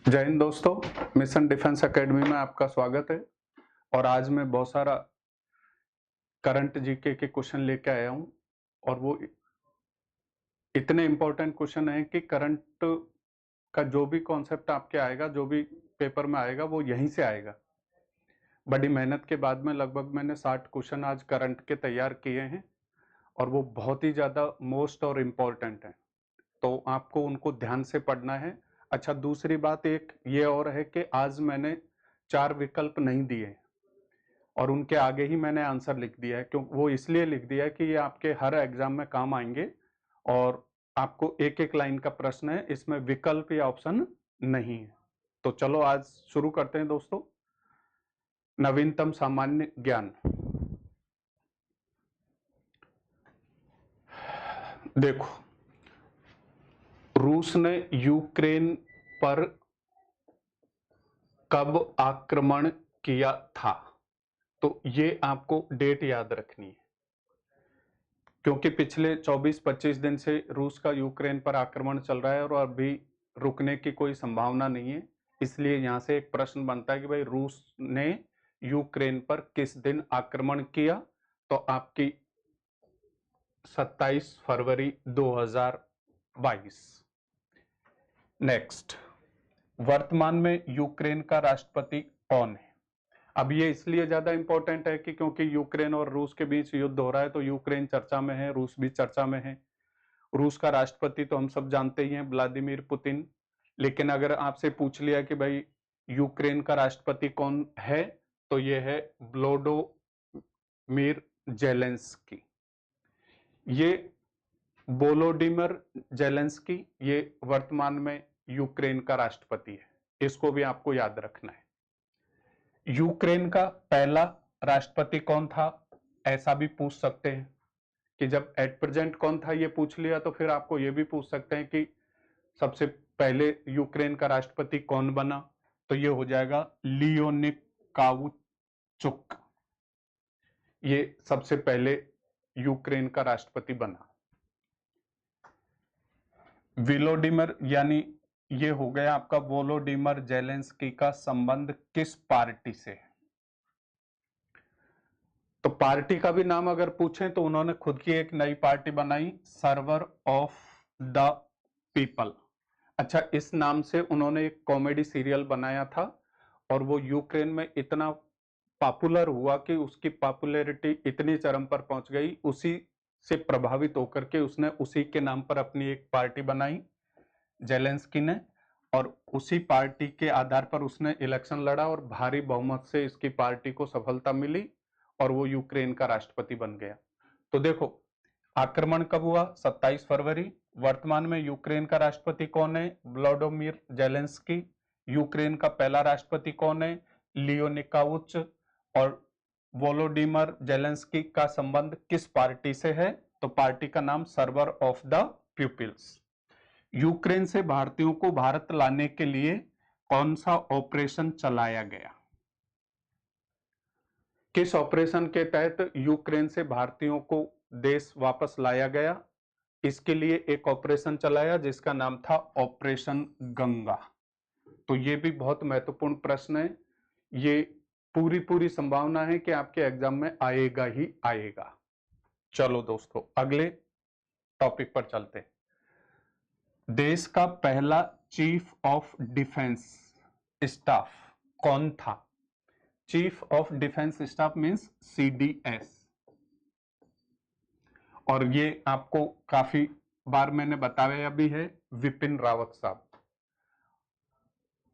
जय हिंद दोस्तों, mission defence academy में आपका स्वागत है। और आज मैं बहुत सारा करंट जीके के क्वेश्चन लेके आया हूं और वो इतने इम्पोर्टेंट क्वेश्चन हैं कि करंट का जो भी कॉन्सेप्ट आपके आएगा, जो भी पेपर में आएगा, वो यहीं से आएगा। बड़ी मेहनत के बाद में लगभग मैंने 60 क्वेश्चन आज करंट के तैयार किए हैं और वो बहुत ही ज़्यादा मोस्ट और इम्पोर्टेंट हैं, तो आपको उनको ध्यान से पढ़ना है। अच्छा, दूसरी बात एक ये और है कि आज मैंने 4 विकल्प नहीं दिए और उनके आगे ही मैंने आंसर लिख दिया है। क्यों वो इसलिए लिख दिया है कि ये आपके हर एग्जाम में काम आएंगे और आपको एक एक लाइन का प्रश्न है, इसमें विकल्प या ऑप्शन नहीं है। तो चलो आज शुरू करते हैं दोस्तों। नवीनतम सामान्य ज्ञान। देखो, रूस ने यूक्रेन पर कब आक्रमण किया था? तो ये आपको डेट याद रखनी है, क्योंकि पिछले 24-25 दिन से रूस का यूक्रेन पर आक्रमण चल रहा है और अभी रुकने की कोई संभावना नहीं है। इसलिए यहां से एक प्रश्न बनता है कि भाई रूस ने यूक्रेन पर किस दिन आक्रमण किया? तो आपकी 27 फरवरी 2022। नेक्स्ट, वर्तमान में यूक्रेन का राष्ट्रपति कौन है? अब ये इसलिए ज्यादा इंपॉर्टेंट है कि क्योंकि यूक्रेन और रूस के बीच युद्ध हो रहा है, तो यूक्रेन चर्चा में है, रूस भी चर्चा में है। रूस का राष्ट्रपति तो हम सब जानते ही हैं, व्लादिमीर पुतिन। लेकिन अगर आपसे पूछ लिया कि भाई यूक्रेन का राष्ट्रपति कौन है, तो ये है व्लोडोमिर जेलेंस्की। ये वोलोडिमिर जेलेंस्की ये वर्तमान में यूक्रेन का राष्ट्रपति है। इसको भी आपको याद रखना है। यूक्रेन का पहला राष्ट्रपति कौन था, ऐसा भी पूछ सकते हैं कि जब एट प्रेजेंट कौन था ये पूछ लिया, तो फिर आपको ये भी पूछ सकते हैं कि सबसे पहले यूक्रेन का राष्ट्रपति कौन बना? तो ये हो जाएगा लियोनिड काउचुक। ये सबसे पहले यूक्रेन का राष्ट्रपति बना। विलोडिमिर यानी ये हो गया आपका वोलोडिमिर जेलेंस्की का संबंध किस पार्टी से है? तो पार्टी का भी नाम अगर पूछें तो उन्होंने खुद की एक नई पार्टी बनाई, सर्वर ऑफ द पीपल। अच्छा, इस नाम से उन्होंने एक कॉमेडी सीरियल बनाया था और वो यूक्रेन में इतना पॉपुलर हुआ कि उसकी पॉपुलैरिटी इतनी चरम पर पहुंच गई, उसी से प्रभावित होकर के उसने उसी के नाम पर अपनी एक पार्टी बनाई जेलेंस्की ने, और उसी पार्टी के आधार पर उसने इलेक्शन लड़ा और भारी बहुमत से इसकी पार्टी को सफलता मिली और वो यूक्रेन का राष्ट्रपति बन गया। तो देखो, आक्रमण कब हुआ? 27 फरवरी। वर्तमान में यूक्रेन का राष्ट्रपति कौन है? Vladimir Zelensky. यूक्रेन का पहला राष्ट्रपति कौन है? Leonid couch. और वोलोडिमिर जेलेंस्की का संबंध किस पार्टी से है? तो पार्टी का नाम servant of the peoples. Ukraine से भारतीयों को भारत लाने के लिए कौन सा ऑपरेशन चलाया गया? किस ऑपरेशन के तहत यूक्रेन से भारतीयों को देश वापस लाया गया? इसके लिए एक ऑपरेशन चलाया जिसका नाम था ऑपरेशन गंगा। तो ये भी बहुत महत्वपूर्ण प्रश्न है। ये पूरी पूरी संभावना है कि आपके एग्जाम में आएगा ही आएगा। चलो दोस्तों, अगले टॉपिक पर चलते हैं। देश का पहला चीफ ऑफ डिफेंस स्टाफ कौन था? Chief of defence staff means CDS. और ये आपको काफी बार मैंने बताया भी है, विपिन रावत साहब।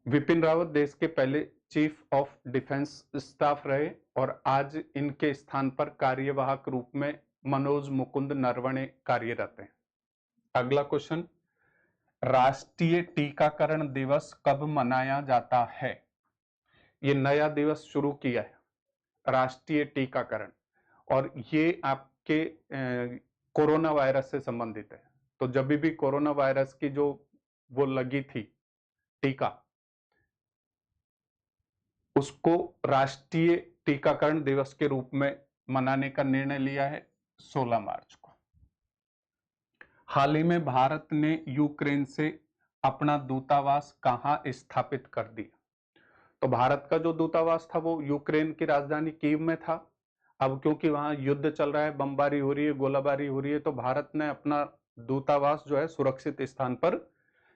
विपिन रावत देश के पहले चीफ ऑफ डिफेंस स्टाफ रहे और आज इनके स्थान पर कार्यवाहक रूप में मनोज मुकुंद नरवणे कार्यरत हैं। अगला क्वेश्चन, राष्ट्रीय टीकाकरण दिवस कब मनाया जाता है? ये नया दिवस शुरू किया है, राष्ट्रीय टीकाकरण, और ये आपके कोरोना वायरस से संबंधित है। तो जब भी कोरोना वायरस की जो वो लगी थी टीका, उसको राष्ट्रीय टीकाकरण दिवस के रूप में मनाने का निर्णय लिया है 16 मार्च को। हाल ही में भारत ने यूक्रेन से अपना दूतावास कहाँ स्थापित कर दिया? तो भारत का जो दूतावास था वो यूक्रेन की राजधानी कीव में था। अब क्योंकि वहां युद्ध चल रहा है, बमबारी हो रही है, गोलाबारी हो रही है, तो भारत ने अपना दूतावास जो है सुरक्षित स्थान पर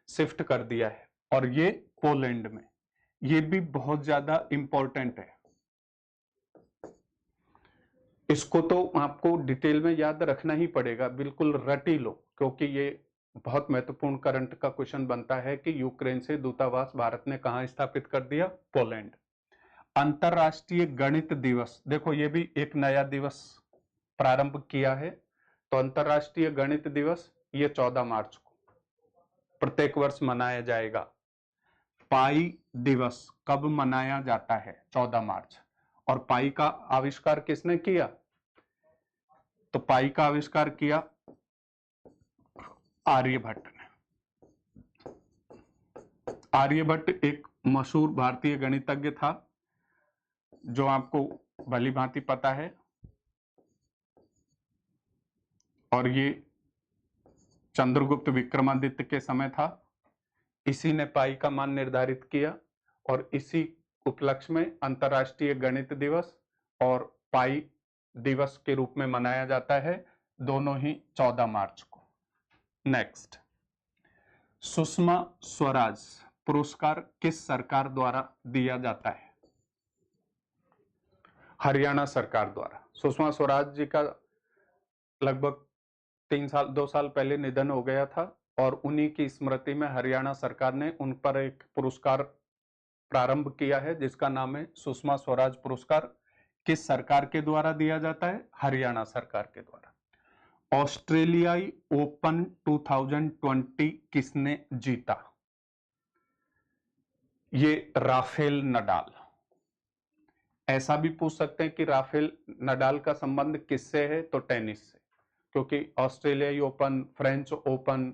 शिफ्ट कर दिया है, और ये पोलैंड में। ये भी बहुत ज्यादा इंपॉर्टेंट है, इसको तो आपको डिटेल में याद रखना ही पड़ेगा, बिल्कुल रट ही लो, क्योंकि ये बहुत महत्वपूर्ण करंट का क्वेश्चन बनता है कि यूक्रेन से दूतावास भारत ने कहां स्थापित कर दिया? पोलैंड। अंतरराष्ट्रीय गणित दिवस, देखो ये भी एक नया दिवस प्रारंभ किया है। तो अंतरराष्ट्रीय गणित दिवस ये 14 मार्च को प्रत्येक वर्ष मनाया जाएगा। पाई दिवस कब मनाया जाता है? 14 मार्च। और पाई का आविष्कार किसने किया? तो पाई का आविष्कार किया आर्यभट्ट ने। आर्यभट्ट एक मशहूर भारतीय गणितज्ञ था, जो आपको भली भांति पता है, और ये चंद्रगुप्त विक्रमादित्य के समय था। इसी ने पाई का मान निर्धारित किया, और इसी उपलक्ष्य में अंतरराष्ट्रीय गणित दिवस और पाई दिवस के रूप में मनाया जाता है, दोनों ही 14 मार्च को। नेक्स्ट, सुषमा स्वराज पुरस्कार किस सरकार द्वारा दिया जाता है? हरियाणा सरकार द्वारा। सुषमा स्वराज जी का लगभग 2 साल पहले निधन हो गया था, और उन्हीं की स्मृति में हरियाणा सरकार ने उन पर एक पुरस्कार प्रारंभ किया है, जिसका नाम है सुषमा स्वराज पुरस्कार। किस सरकार के द्वारा दिया जाता है? हरियाणा सरकार के द्वारा। ऑस्ट्रेलियाई ओपन 2020 किसने जीता? ये राफेल नडाल। ऐसा भी पूछ सकते हैं कि राफेल नडाल का संबंध किससे है? तो टेनिस से, क्योंकि ऑस्ट्रेलियाई ओपन, फ्रेंच ओपन,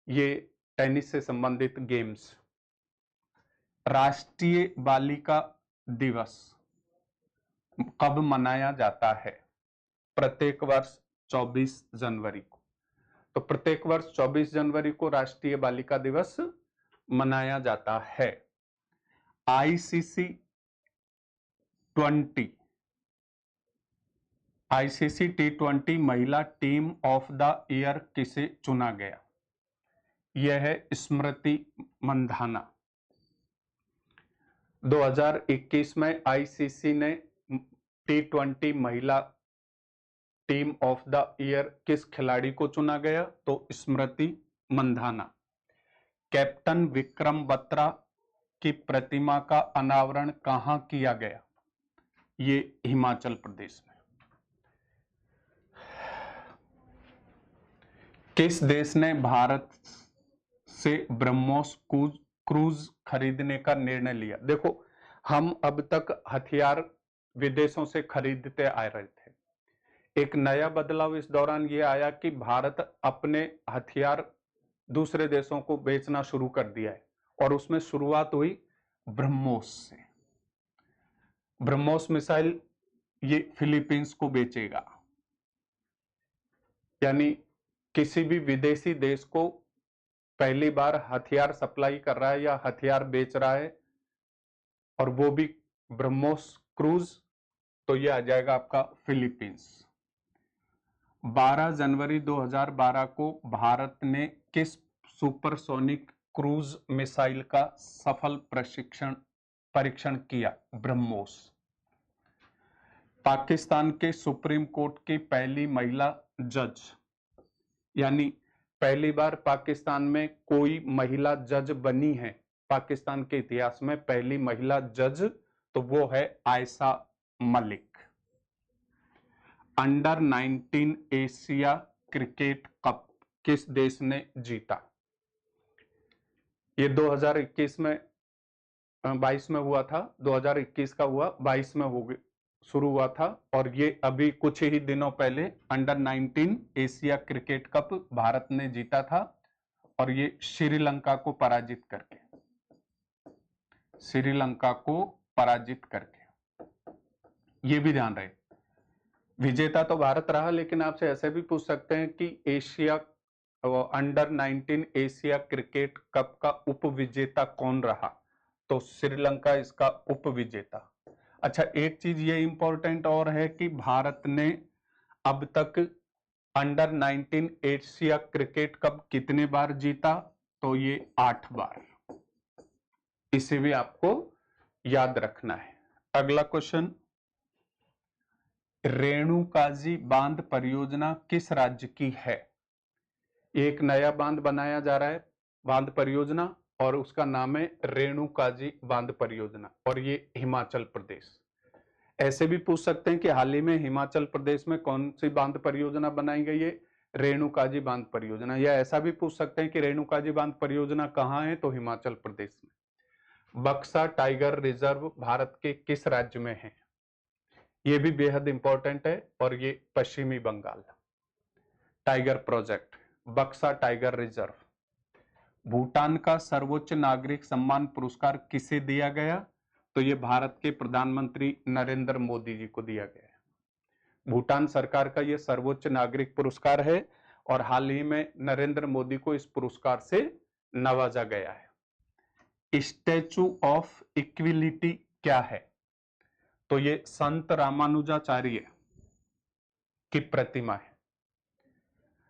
ये टेनिस से संबंधित गेम्स। राष्ट्रीय बालिका दिवस कब मनाया जाता है? प्रत्येक वर्ष 24 जनवरी को। तो प्रत्येक वर्ष 24 जनवरी को राष्ट्रीय बालिका दिवस मनाया जाता है। आईसीसी 20 महिला टीम ऑफ द ईयर किसे चुना गया? यह है स्मृति मंधाना। 2021 में आईसीसी ने T20 महिला टीम ऑफ द ईयर किस खिलाड़ी को चुना गया? तो स्मृति मंधाना। कैप्टन विक्रम बत्रा की प्रतिमा का अनावरण कहां किया गया? ये हिमाचल प्रदेश में। किस देश ने भारत से ब्रह्मोस क्रूज खरीदने का निर्णय लिया? देखो, हम अब तक हथियार विदेशों से खरीदते आ रहे थे। एक नया बदलाव इस दौरान ये आया कि भारत अपने हथियार दूसरे देशों को बेचना शुरू कर दिया है, और उसमें शुरुआत हुई ब्रह्मोस से। ब्रह्मोस मिसाइल ये फिलीपींस को बेचेगा, यानी किसी भी विदेशी देश को पहली बार हथियार सप्लाई कर रहा है या हथियार बेच रहा है, और वो भी ब्रह्मोस क्रूज, तो ये आ जाएगा आपका फिलीपींस। 12 जनवरी 2012 को भारत ने किस सुपरसोनिक क्रूज मिसाइल का सफल परीक्षण किया? ब्रह्मोस। पाकिस्तान के सुप्रीम कोर्ट की पहली महिला जज, यानी पहली बार पाकिस्तान में कोई महिला जज बनी है, पाकिस्तान के इतिहास में पहली महिला जज, तो वो है Ayesha Malik. Under 19 Asia cricket cup किस देश ने जीता? ये 2021 में 22 में हुआ था, 2021 का हुआ, 22 में हो गया, शुरू हुआ था, और ये अभी कुछ ही दिनों पहले under 19 Asia cricket cup Bharat ने जीता था, और ये श्रीलंका को पराजित करके, श्रीलंका को पराजित करके। ये भी ध्यान रहे, विजेता तो भारत रहा, लेकिन आपसे ऐसे भी पूछ सकते हैं कि Asia under 19 Asia cricket cup का उप विजेता कौन रहा? तो श्रीलंका इसका उप विजेता। अच्छा, एक चीज ये इंपॉर्टेंट और है कि भारत ने अब तक अंडर 19 एशिया क्रिकेट कप कितने बार जीता? तो ये 8 बार। इसे भी आपको याद रखना है। अगला क्वेश्चन, रेणुकाजी बांध परियोजना किस राज्य की है? एक नया बांध बनाया जा रहा है, बांध परियोजना, और उसका नाम है रेणुकाजी बांध परियोजना, और ये हिमाचल प्रदेश। ऐसे भी पूछ सकते हैं कि हाल ही में हिमाचल प्रदेश में कौन सी बांध परियोजना बनाई गई है? रेणुकाजी बांध परियोजना। या ऐसा भी पूछ सकते हैं कि रेणुकाजी बांध परियोजना कहाँ है? तो हिमाचल प्रदेश में। बक्सा टाइगर रिजर्व भारत के किस राज्य में है? ये भी बेहद इंपॉर्टेंट है, और ये पश्चिमी बंगाल। टाइगर प्रोजेक्ट, बक्सा टाइगर रिजर्व। भूटान का सर्वोच्च नागरिक सम्मान पुरस्कार किसे दिया गया? तो ये भारत के प्रधानमंत्री नरेंद्र मोदी जी को दिया गया है। भूटान सरकार का ये सर्वोच्च नागरिक पुरस्कार है, और हाल ही में नरेंद्र मोदी को इस पुरस्कार से नवाजा गया है। स्टैचू ऑफ इक्विलिटी क्या है? तो ये संत रामानुजाचार्य की प्रतिमा है।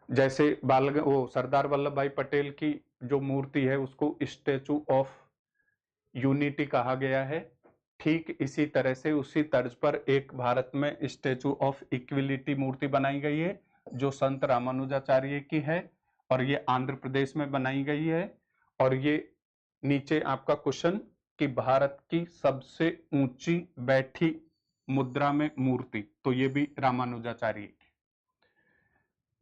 जैसे सरदार वल्लभ भाई पटेल की जो मूर्ति है उसको स्टैचू ऑफ यूनिटी कहा गया है, ठीक इसी तरह से उसी तर्ज पर एक भारत में स्टैचू ऑफ इक्विलिटी मूर्ति बनाई गई है जो संत रामानुजाचार्य की है, और ये आंध्र प्रदेश में बनाई गई है। और ये नीचे आपका क्वेश्चन कि भारत की सबसे ऊंची बैठी मुद्रा में मूर्ति, तो ये भी रामानुजाचार्य की।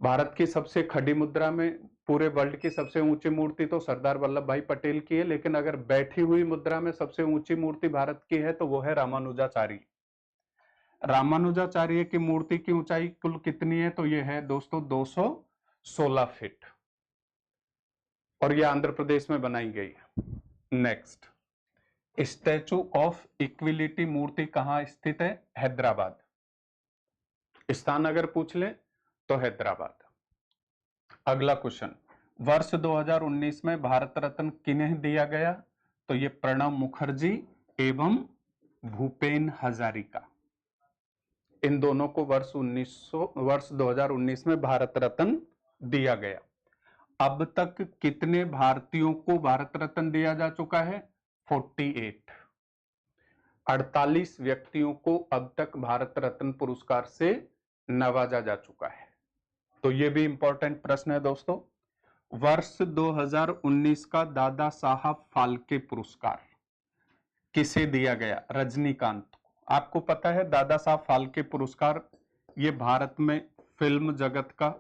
भारत की सबसे खड़ी मुद्रा में पूरे वर्ल्ड की सबसे ऊंची मूर्ति तो सरदार वल्लभ भाई पटेल की है, लेकिन अगर बैठी हुई मुद्रा में सबसे ऊंची मूर्ति भारत की है तो वो है रामानुजाचार्य। रामानुजाचार्य की मूर्ति की ऊंचाई कुल कितनी है? तो ये है दोस्तों 216 फीट, और ये आंध्र प्रदेश में बनाई गई है। नेक्स्ट, स्टैचू ऑफ इक्विलिटी मूर्ति कहां स्थित है? हैदराबाद। स्थान अगर पूछ ले तो हैदराबाद। अगला क्वेश्चन, वर्ष 2019 में भारत रत्न किन्हें दिया गया? तो ये प्रणब मुखर्जी एवं भूपेन हजारिका, इन दोनों को वर्ष 2019 में भारत रत्न दिया गया। अब तक कितने भारतीयों को भारत रत्न दिया जा चुका है? 48। 48 व्यक्तियों को अब तक भारत रत्न पुरस्कार से नवाजा जा चुका है। तो ये भी इंपॉर्टेंट प्रश्न है दोस्तों। वर्ष 2019 का दादा साहब फाल्के पुरस्कार किसे दिया गया? रजनीकांत को। आपको पता है दादा साहब फाल्के पुरस्कार ये भारत में फिल्म जगत का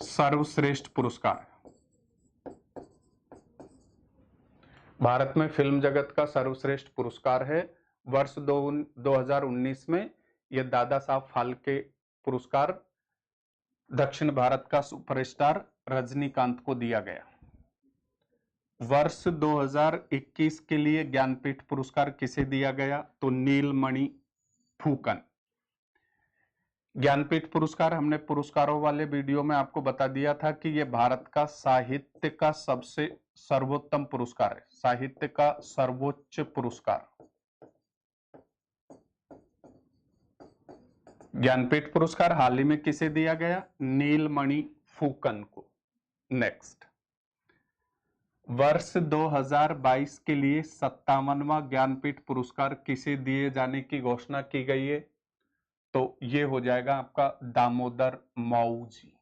सर्वश्रेष्ठ पुरस्कार है। भारत में फिल्म जगत का सर्वश्रेष्ठ पुरस्कार है। वर्ष 2019 में यह दादा साहब फाल्के पुरस्कार दक्षिण भारत का सुपरस्टार रजनीकांत को दिया गया। वर्ष 2021 के लिए ज्ञानपीठ पुरस्कार किसे दिया गया? तो नीलमणि फूकन। ज्ञानपीठ पुरस्कार हमने पुरस्कारों वाले वीडियो में आपको बता दिया था कि यह भारत का साहित्य का सबसे सर्वोत्तम पुरस्कार है, साहित्य का सर्वोच्च पुरस्कार। ज्ञानपीठ पुरस्कार हाल ही में किसे दिया गया? नीलमणि फूकन को। नेक्स्ट, वर्ष 2022 के लिए 57वां ज्ञानपीठ पुरस्कार किसे दिए जाने की घोषणा की गई है? तो ये हो जाएगा आपका दामोदर माऊ जी।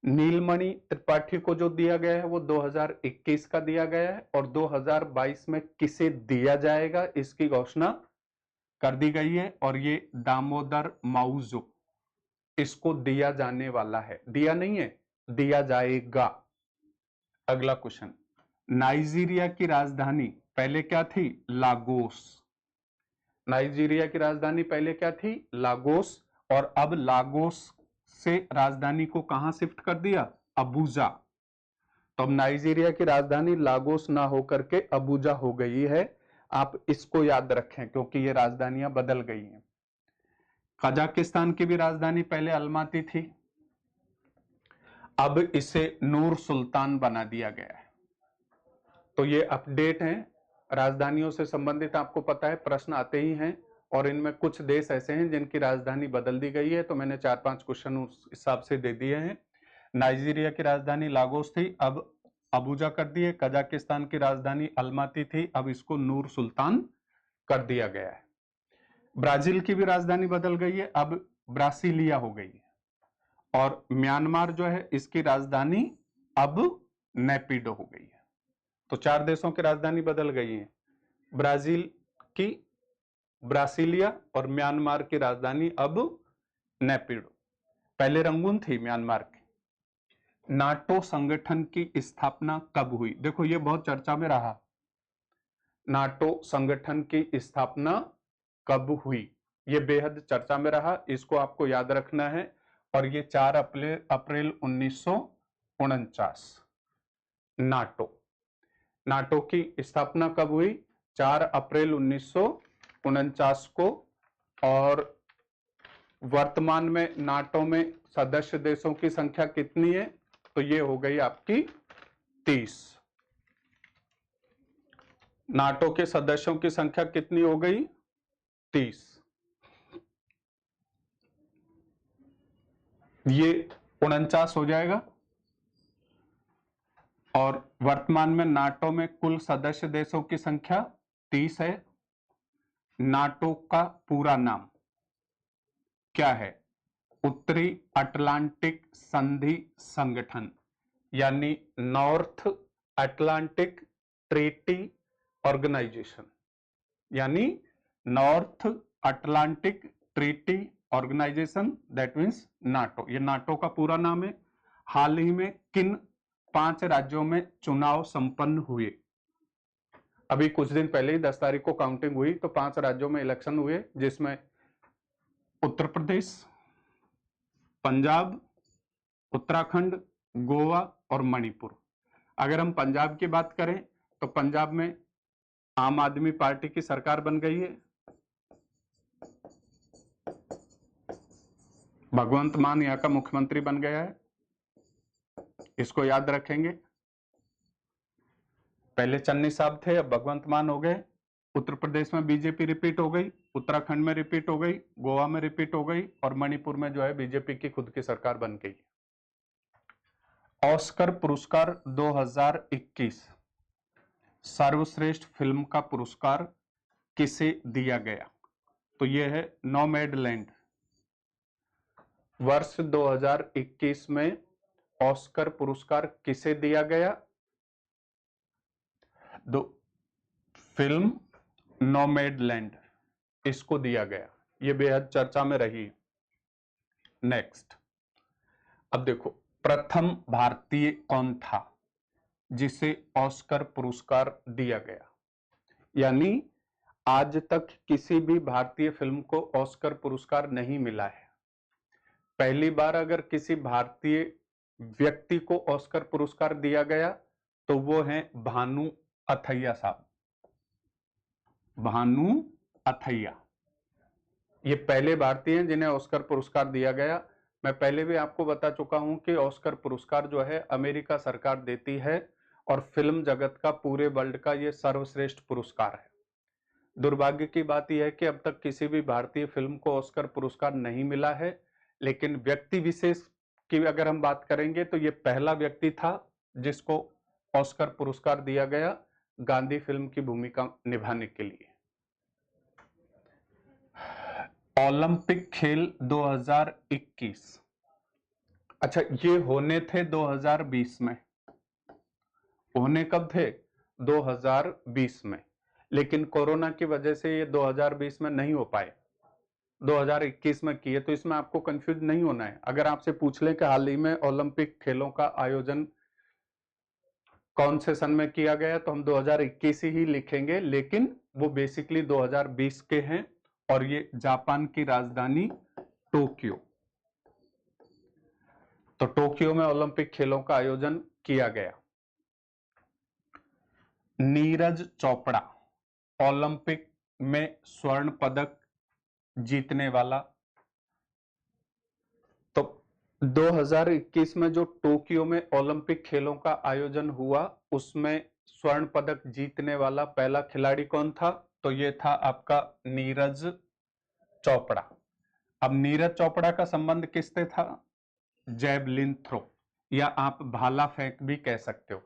नीलमणि त्रिपाठी को जो दिया गया है वो 2021 का दिया गया है, और 2022 में किसे दिया जाएगा इसकी घोषणा कर दी गई है, और ये दामोदर माउजो इसको दिया जाने वाला है, दिया नहीं है, दिया जाएगा। अगला क्वेश्चन, नाइजीरिया की राजधानी पहले क्या थी? लागोस। नाइजीरिया की राजधानी पहले क्या थी? लागोस, और अब लागोस से राजधानी को कहां शिफ्ट कर दिया? अबुजा। तो अब नाइजीरिया की राजधानी लागोस ना होकर के अबुजा हो गई है। आप इसको याद रखें क्योंकि ये राजधानियां बदल गई हैं। कजाकिस्तान की भी राजधानी पहले अलमाती थी, अब इसे नूर सुल्तान बना दिया गया है। तो ये अपडेट है, राजधानियों से संबंधित आपको पता है प्रश्न आते ही हैं, और इनमें कुछ देश ऐसे हैं जिनकी राजधानी बदल दी गई है, तो मैंने 4-5 क्वेश्चन उस हिसाब से दे दिए हैं। नाइजीरिया की राजधानी लागोस थी, अब अबुजा कर दिए। कजाकिस्तान की राजधानी अलमाती थी, अब इसको नूर सुल्तान कर दिया गया है। ब्राजील की भी राजधानी बदल गई है, अब ब्रासिलिया हो गई है। और म्यांमार जो है इसकी राजधानी अब नेपिडो हो गई है। तो 4 देशों की राजधानी बदल गई है, ब्राजील की ब्रासिलिया और म्यांमार की राजधानी अब नेपिडो। पहले रंगून थी म्यांमार की। नाटो संगठन की स्थापना कब हुई? देखो ये बहुत चर्चा में रहा, नाटो संगठन की स्थापना कब हुई, ये बेहद चर्चा में रहा, इसको आपको याद रखना है। और ये 4 अप्रैल 1949 नाटो की स्थापना कब हुई? 4 अप्रैल 1949 को। और वर्तमान में नाटो में सदस्य देशों की संख्या कितनी है? तो ये हो गई आपकी 30। नाटो के सदस्यों की संख्या कितनी हो गई? 30। ये 49 हो जाएगा। और वर्तमान में नाटो में कुल सदस्य देशों की संख्या 30 है। नाटो का पूरा नाम क्या है? उत्तरी अटलांटिक संधि संगठन, यानी नॉर्थ अटलांटिक ट्रीटी ऑर्गेनाइजेशन, यानी North Atlantic Treaty Organization, that means NATO. ये नाटो का पूरा नाम है। हाल ही में किन 5 राज्यों में चुनाव संपन्न हुए? अभी कुछ दिन पहले ही 10 तारीख को काउंटिंग हुई, तो 5 राज्यों में इलेक्शन हुए, जिसमें उत्तर प्रदेश, पंजाब, उत्तराखंड, गोवा और मणिपुर। अगर हम पंजाब की बात करें तो पंजाब में आम आदमी पार्टी की सरकार बन गई है, भगवंत मान यहाँ का मुख्यमंत्री बन गया है, इसको याद रखेंगे। पहले चन्नी साहब थे, अब भगवंत मान हो गए। उत्तर प्रदेश में बीजेपी रिपीट हो गई, उत्तराखंड में रिपीट हो गई, गोवा में रिपीट हो गई, और मणिपुर में जो है बीजेपी की खुद की सरकार बन गई। ऑस्कर पुरस्कार 2021 सर्वश्रेष्ठ फिल्म का पुरस्कार किसे दिया गया? तो यह है नोमैडलैंड। वर्ष 2021 में ऑस्कर पुरस्कार किसे दिया गया? दो फिल्म नोमैडलैंड, इसको दिया गया। यह बेहद चर्चा में रही। नेक्स्ट, अब देखो प्रथम भारतीय कौन था जिसे ऑस्कर पुरस्कार दिया गया? यानी आज तक किसी भी भारतीय फिल्म को ऑस्कर पुरस्कार नहीं मिला है। पहली बार अगर किसी भारतीय व्यक्ति को ऑस्कर पुरस्कार दिया गया तो वो हैं भानु अथैया साहब। भानु अथैया ये पहले भारतीय हैं जिन्हें ऑस्कर पुरस्कार दिया गया। मैं पहले भी आपको बता चुका हूं कि ऑस्कर पुरस्कार जो है अमेरिका सरकार देती है, और फिल्म जगत का पूरे वर्ल्ड का ये सर्वश्रेष्ठ पुरस्कार है। दुर्भाग्य की बात यह है कि अब तक किसी भी भारतीय फिल्म को ऑस्कर पुरस्कार नहीं मिला है, लेकिन व्यक्ति विशेष की अगर हम बात करेंगे तो ये पहला व्यक्ति था जिसको ऑस्कर पुरस्कार दिया गया गांधी फिल्म की भूमिका निभाने के लिए। ओलंपिक खेल 2021, अच्छा ये होने थे 2020 में। होने कब थे? 2020 में, लेकिन कोरोना की वजह से ये 2020 में नहीं हो पाए, 2021 में किए। तो इसमें आपको कंफ्यूज नहीं होना है। अगर आपसे पूछ लें कि हाल ही में ओलंपिक खेलों का आयोजन कौन से सन में किया गया, तो हम 2021 ही लिखेंगे, लेकिन वो बेसिकली 2020 के हैं, और ये जापान की राजधानी टोक्यो। तो टोक्यो में ओलंपिक खेलों का आयोजन किया गया। नीरज चोपड़ा ओलंपिक में स्वर्ण पदक जीतने वाला। तो 2021 में जो टोक्यो में ओलंपिक खेलों का आयोजन हुआ उसमें स्वर्ण पदक जीतने वाला पहला खिलाड़ी कौन था? तो ये था आपका नीरज चोपड़ा। अब नीरज चोपड़ा का संबंध किससे था? जैवलिन थ्रो या आप भाला फेंक भी कह सकते हो।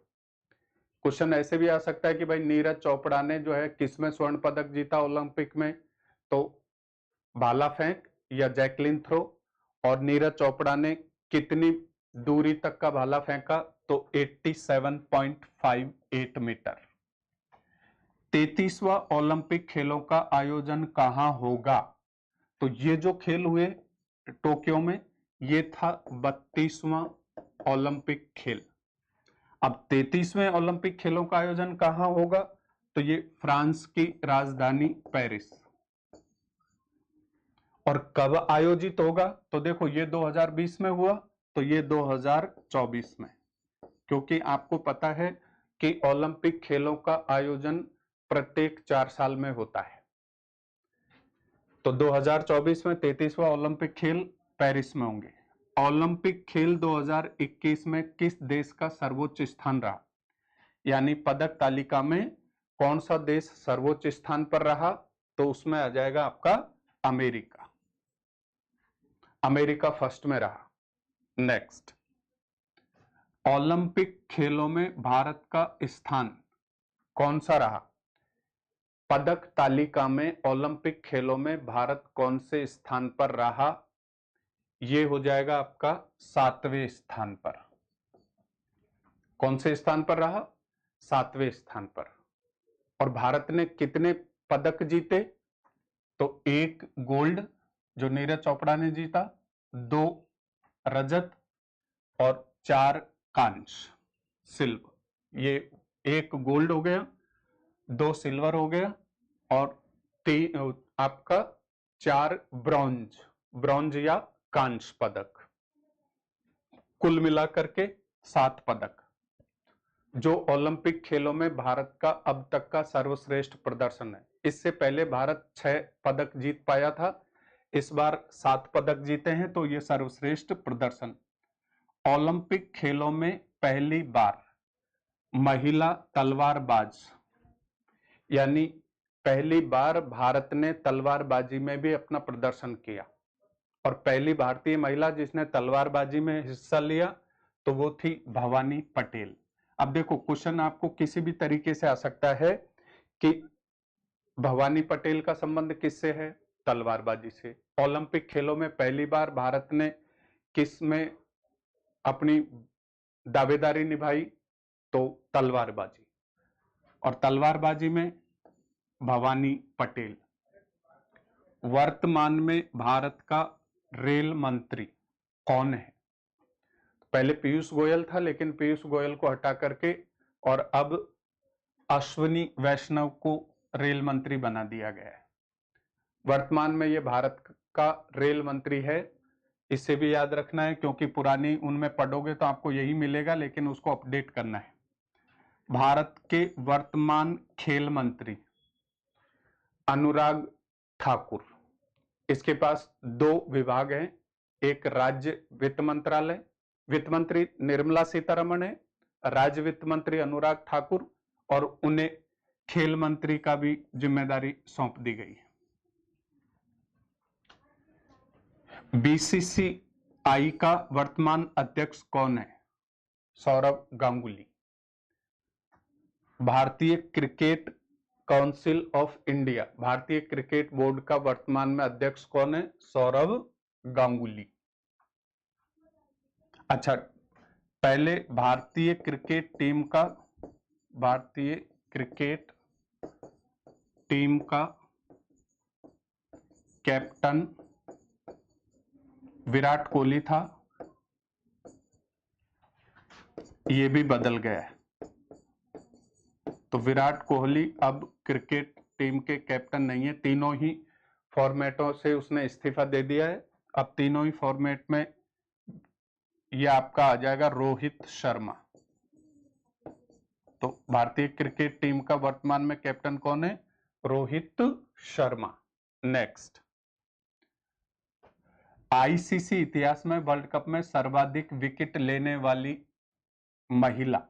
क्वेश्चन ऐसे भी आ सकता है कि भाई नीरज चोपड़ा ने जो है किसमें स्वर्ण पदक जीता ओलंपिक में? तो भाला फेंक या जैवलिन थ्रो। और नीरज चोपड़ा ने कितनी दूरी तक का भाला फेंका? तो 87.58 मीटर। 33वां ओलंपिक खेलों का आयोजन कहां होगा? तो ये जो खेल हुए टोक्यो में, ये था 32वां ओलंपिक खेल। अब 33वें ओलंपिक खेलों का आयोजन कहां होगा? तो ये फ्रांस की राजधानी पेरिस। और कब आयोजित होगा? तो देखो ये 2020 में हुआ, तो ये 2024 में, क्योंकि आपको पता है कि ओलंपिक खेलों का आयोजन प्रत्येक 4 साल में होता है। तो 2024 में 33वां ओलंपिक खेल पेरिस में होंगे। ओलंपिक खेल 2021 में किस देश का सर्वोच्च स्थान रहा? यानी पदक तालिका में कौन सा देश सर्वोच्च स्थान पर रहा? तो उसमें आ जाएगा आपका अमेरिका। अमेरिका फर्स्ट में रहा। नेक्स्ट, ओलंपिक खेलों में भारत का स्थान कौन सा रहा? पदक तालिका में ओलंपिक खेलों में भारत कौन से स्थान पर रहा? यह हो जाएगा आपका 7वें स्थान पर। कौन से स्थान पर रहा? 7वें स्थान पर। और भारत ने कितने पदक जीते? तो 1 गोल्ड जो नीरज चोपड़ा ने जीता, 2 रजत और 4 कांस्य सिल्वर। ये 1 गोल्ड हो गया, 2 सिल्वर हो गया और 3 आपका 4 ब्रॉन्ज या कांस्य पदक। कुल मिलाकर के 7 पदक, जो ओलंपिक खेलों में भारत का अब तक का सर्वश्रेष्ठ प्रदर्शन है। इससे पहले भारत 6 पदक जीत पाया था, इस बार 7 पदक जीते हैं, तो यह सर्वश्रेष्ठ प्रदर्शन। ओलंपिक खेलों में पहली बार महिला तलवारबाज, यानी पहली बार भारत ने तलवारबाजी में भी अपना प्रदर्शन किया। और पहली भारतीय महिला जिसने तलवारबाजी में हिस्सा लिया तो वो थी भवानी पटेल। अब देखो क्वेश्चन आपको किसी भी तरीके से आ सकता है कि भवानी पटेल का संबंध किससे है? तलवारबाजी से। ओलंपिक खेलों में पहली बार भारत ने किस में अपनी दावेदारी निभाई? तो तलवारबाजी। और तलवारबाजी में भवानी पटेल। वर्तमान में भारत का रेल मंत्री कौन है? पहले पीयूष गोयल था, लेकिन पीयूष गोयल को हटा करके और अब अश्विनी वैष्णव को रेल मंत्री बना दिया गया है। वर्तमान में यह भारत का रेल मंत्री है। इसे भी याद रखना है, क्योंकि पुरानी उनमें पढ़ोगे तो आपको यही मिलेगा, लेकिन उसको अपडेट करना है। भारत के वर्तमान खेल मंत्री अनुराग ठाकुर। इसके पास 2 विभाग हैं, एक राज्य वित्त मंत्रालय, वित्त मंत्री निर्मला सीतारमण है, राज्य वित्त मंत्री अनुराग ठाकुर, और उन्हें खेल मंत्री का भी जिम्मेदारी सौंप दी गई है। बीसीसीआई का वर्तमान अध्यक्ष कौन है? सौरव गांगुली। भारतीय क्रिकेट काउंसिल ऑफ इंडिया, भारतीय क्रिकेट बोर्ड का वर्तमान में अध्यक्ष कौन है? सौरव गांगुली। अच्छा, पहले भारतीय क्रिकेट टीम का कैप्टन विराट कोहली था, यह भी बदल गया है। तो विराट कोहली अब क्रिकेट टीम के कैप्टन नहीं है। तीनों ही फॉर्मेटों से उसने इस्तीफा दे दिया है। अब तीनों ही फॉर्मेट में यह आपका आ जाएगा रोहित शर्मा। तो भारतीय क्रिकेट टीम का वर्तमान में कैप्टन कौन है? रोहित शर्मा। नेक्स्ट, आईसीसी इतिहास में वर्ल्ड कप में सर्वाधिक विकेट लेने वाली महिला,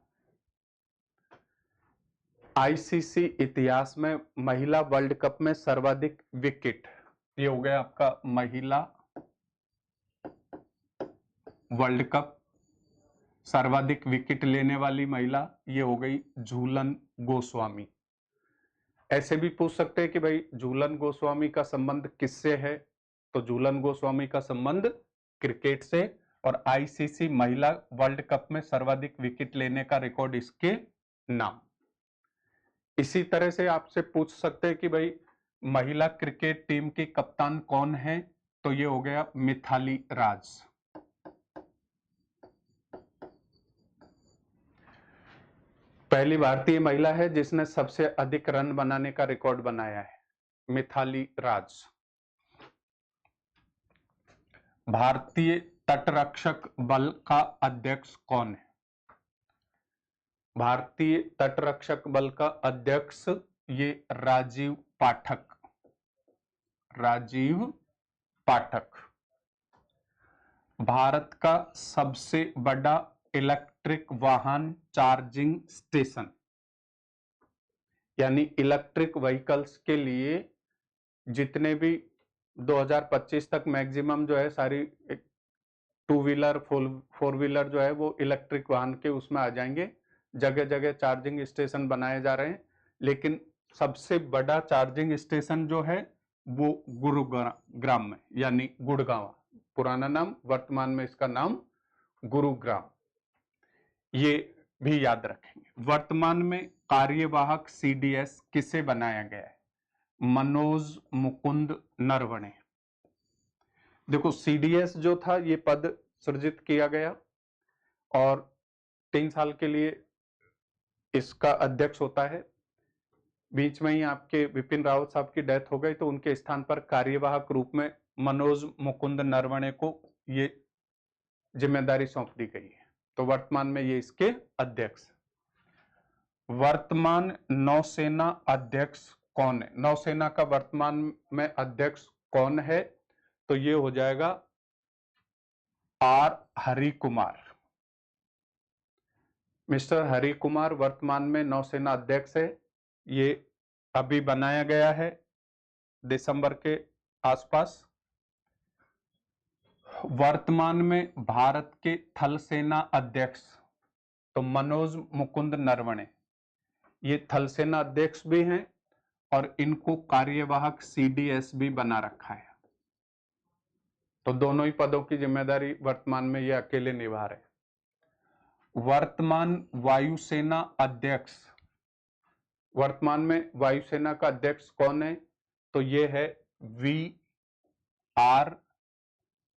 आईसीसी इतिहास में महिला वर्ल्ड कप में सर्वाधिक विकेट, ये हो गया आपका महिला वर्ल्ड कप सर्वाधिक विकेट लेने वाली महिला, ये हो गई झूलन गोस्वामी। ऐसे भी पूछ सकते हैं कि भाई झूलन गोस्वामी का संबंध किससे है, तो झूलन गोस्वामी का संबंध क्रिकेट से, और आईसीसी महिला वर्ल्ड कप में सर्वाधिक विकेट लेने का रिकॉर्ड इसके नाम। इसी तरह से आपसे पूछ सकते हैं कि भाई महिला क्रिकेट टीम की कप्तान कौन है, तो ये हो गया मिथाली राज। पहली भारतीय महिला है जिसने सबसे अधिक रन बनाने का रिकॉर्ड बनाया है, मिथाली राज। भारतीय तटरक्षक बल का अध्यक्ष कौन है? भारतीय तटरक्षक बल का अध्यक्ष ये राजीव पाठक, राजीव पाठक। भारत का सबसे बड़ा इलेक्ट्रिक वाहन चार्जिंग स्टेशन, यानी इलेक्ट्रिक व्हीकल्स के लिए जितने भी 2025 तक मैक्सिमम जो है सारी टू व्हीलर फोर व्हीलर जो है वो इलेक्ट्रिक वाहन के उसमें आ जाएंगे। जगह जगह चार्जिंग स्टेशन बनाए जा रहे हैं, लेकिन सबसे बड़ा चार्जिंग स्टेशन जो है वो गुरुग्राम में, यानी गुड़गांव, पुराना नाम, वर्तमान में इसका नाम गुरुग्राम, ये भी याद रखेंगे। वर्तमान में कार्यवाहक सीडीएस किसे बनाया गया है? मनोज मुकुंद नरवणे। देखो सीडीएस जो था ये पद सृजित किया गया और 3 साल के लिए इसका अध्यक्ष होता है। बीच में ही आपके विपिन रावत साहब की डेथ हो गई तो उनके स्थान पर कार्यवाहक रूप में मनोज मुकुंद नरवणे को ये जिम्मेदारी सौंप दी गई है, तो वर्तमान में ये इसके अध्यक्ष। वर्तमान नौसेना अध्यक्ष कौन है? नौसेना का वर्तमान में अध्यक्ष कौन है? तो ये हो जाएगा आर हरि कुमार। मिस्टर हरि कुमार वर्तमान में नौसेना अध्यक्ष है। ये अभी बनाया गया है दिसंबर के आसपास। वर्तमान में भारत के थल सेना अध्यक्ष तो मनोज मुकुंद नरवणे, ये थल सेना अध्यक्ष भी हैं और इनको कार्यवाहक सीडीएस भी बना रखा है, तो दोनों ही पदों की जिम्मेदारी वर्तमान में ये अकेले निभा रहे। वर्तमान वायुसेना अध्यक्ष, वर्तमान में वायुसेना का अध्यक्ष कौन है? तो ये है वी आर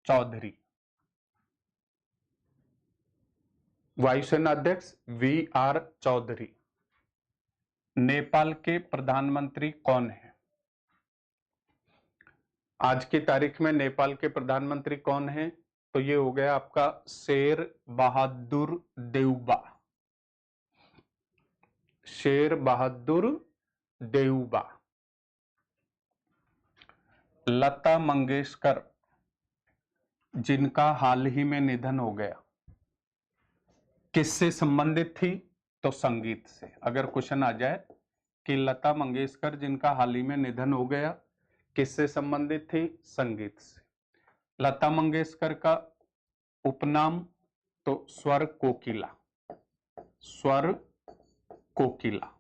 चौधरी। वायुसेना अध्यक्ष वी आर चौधरी। नेपाल के प्रधानमंत्री कौन है? आज की तारीख में नेपाल के प्रधानमंत्री कौन है? तो ये हो गया आपका शेर बहादुर देउबा, शेर बहादुर देउबा। लता मंगेशकर जिनका हाल ही में निधन हो गया, किससे संबंधित थी? तो संगीत से। अगर क्वेश्चन आ जाए कि लता मंगेशकर जिनका हाल ही में निधन हो गया किससे संबंधित थी? संगीत से। लता मंगेशकर का उपनाम तो स्वर कोकिला, स्वर कोकिला।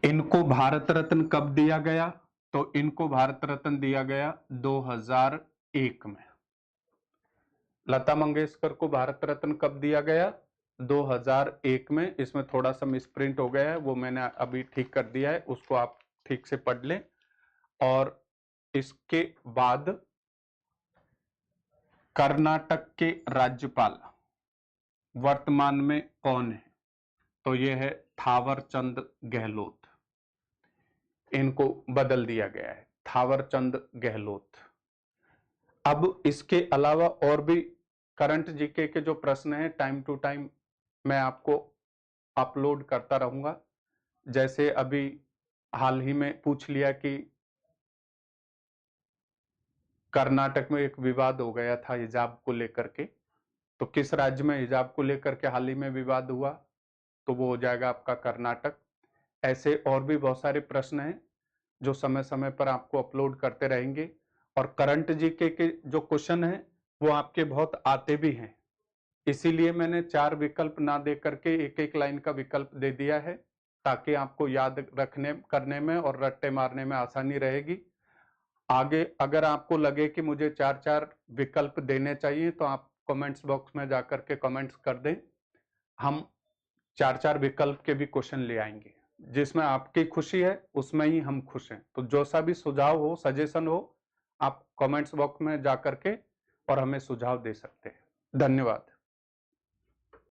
इनको भारत रत्न कब दिया गया? तो इनको भारत रत्न दिया गया 2001 में। लता मंगेशकर को भारत रत्न कब दिया गया? 2001 में। इसमें थोड़ा सा मिसप्रिंट हो गया है, वो मैंने अभी ठीक कर दिया है, उसको आप ठीक से पढ़ लें। और इसके बाद कर्नाटक के राज्यपाल वर्तमान में कौन है? तो ये है थावरचंद गहलोत। इनको बदल दिया गया है, थावरचंद गहलोत। अब इसके अलावा और भी करंट जीके के जो प्रश्न हैं टाइम टू टाइम मैं आपको अपलोड करता रहूंगा। जैसे अभी हाल ही में पूछ लिया कि कर्नाटक में एक विवाद हो गया था हिजाब को लेकर के, तो किस राज्य में हिजाब को लेकर के हाल ही में विवाद हुआ, तो वो हो जाएगा आपका कर्नाटक। ऐसे और भी बहुत सारे प्रश्न हैं जो समय समय पर आपको अपलोड करते रहेंगे, और करंट जीके के जो क्वेश्चन हैं वो आपके बहुत आते भी हैं, इसीलिए मैंने 4 विकल्प ना दे करके एक एक लाइन का विकल्प दे दिया है, ताकि आपको याद रखने करने में और रट्टे मारने में आसानी रहेगी। आगे अगर आपको लगे कि मुझे 4-4 विकल्प देने चाहिए तो आप कमेंट्स बॉक्स में जाकर के कमेंट्स कर दें, हम 4-4 विकल्प के भी क्वेश्चन ले आएंगे। जिसमें आपकी खुशी है उसमें ही हम खुश हैं। तो जो सा भी सुझाव हो, सजेशन हो, आप कमेंट्स बॉक्स में जाकर के और हमें सुझाव दे सकते हैं। धन्यवाद।